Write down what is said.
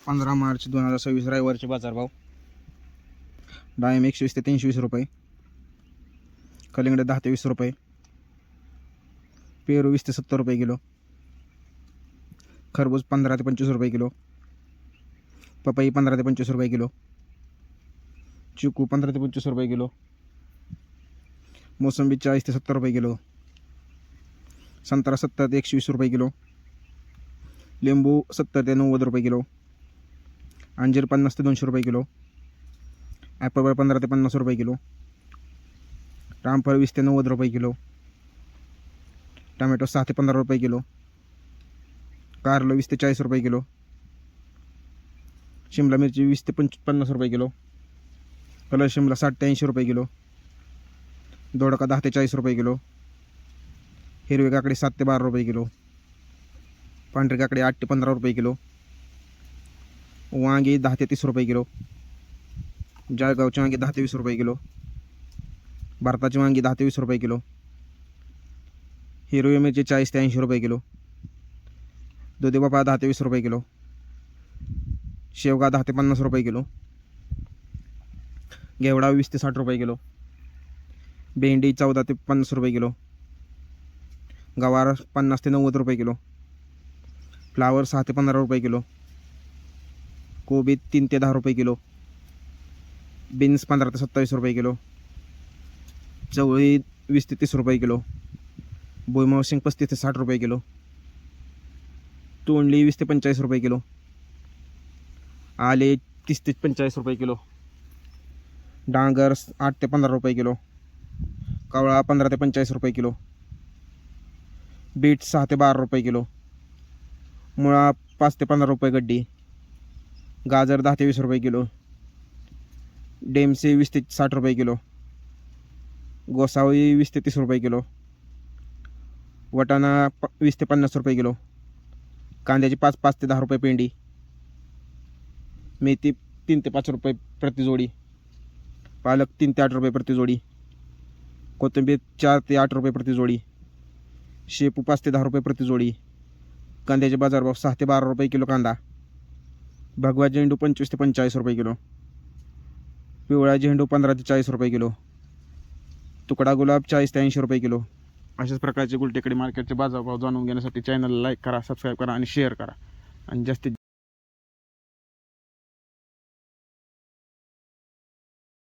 15 मार्च 2026 रविवारचे बाजारभाव. डाळिंब 120 ते 320 रुपये, कलिंगड 10 ते 20 रुपये, पेरू 20 ते 70 रुपये किलो, खरबूज 15 ते 25 रुपये किलो, पपई 15 ते 25 रुपये किलो, चिकू 15 ते 25 रुपये किलो, मोसंबी 40 ते 70 रुपये किलो, संत्रा 70 ते 120 रुपये किलो, लिंबू 70 ते 90 रुपये किलो, अंजीर 50 ते 200 रुपये किलो, ॲपल 15 ते 50 रुपये किलो, रामफळ 20 ते 90 रुपये किलो, टमॅटो 6 ते 15 रुपये किलो, कारलं 20 ते 40 रुपये किलो, शिमला मिरची 20 ते 50 रुपये किलो, कलर शिमला 60 ते 80 रुपये किलो, दोडका 10 ते 40 रुपये किलो, हिरवी काकडी 7 ते 12 रुपये किलो, पांढरी काकडी 8 ते 15 रुपये किलो, वांगी 10 ते 30 रुपये किलो, जळगावची वांगी 10 ते 20 रुपये किलो, भारताची वांगी 10 ते 20 रुपये किलो, हिरवी मिरची 40 ते 80 रुपये किलो, दुधी भोपळा 10 ते 20 रुपये किलो, शेवगा 10 ते 50 रुपये किलो, घेवडा 20 ते 60 रुपये किलो, भेंडी 14 ते 50 रुपये किलो, गवार 50 ते 90 रुपये किलो, फ्लावर 6 ते 15 रुपये किलो, कोबी 3 ते 10 रुपये किलो, बीन्स 15 ते 27 रुपये किलो, चवळी 20 ते 30 रुपये किलो, भुईमुग 35 ते 60 रुपये किलो, तोंडली 20 ते 45 रुपये किलो, आले 30 ते 45 रुपये किलो, डांगर 8 ते 15 रुपये किलो, कवळा 15 ते 45 रुपये किलो, बीट 6 ते 12 रुपये किलो, मुळा 5 ते 15 रुपये गड्डी, गाजर 10 ते 20 रुपये किलो, डेमसे 20 ते 60 रुपये किलो, गोसावळी 20 ते 30 रुपये किलो, वटाणा 20 ते 50 रुपये किलो, कांद्याची 5 ते 10 रुपये पेंडी, मेथी 3 ते 5 रुपये प्रति जोडी, पालक 3 ते 8 रुपये प्रति जोडी, कोथिंबीर 4 ते 8 रुपये प्रति जोडी, शेपू 5 ते 10 रुपये प्रति जोडी, कांद्याचे बाजारभाव 6 ते 12 रुपये किलो कांदा, भगवा झेंडू 25 ते 45 रुपये किलो, पिवळा झेंडू 15 ते 40 रुपये किलो, तुकडा गुलाब 40 ते 80 रुपये किलो. अशाच प्रकारचे गुलटेकडी मार्केटचे बाजारभाव जाणून घेण्यासाठी चॅनलला लाईक करा, सबस्क्राईब करा आणि शेअर करा आणि जास्तीत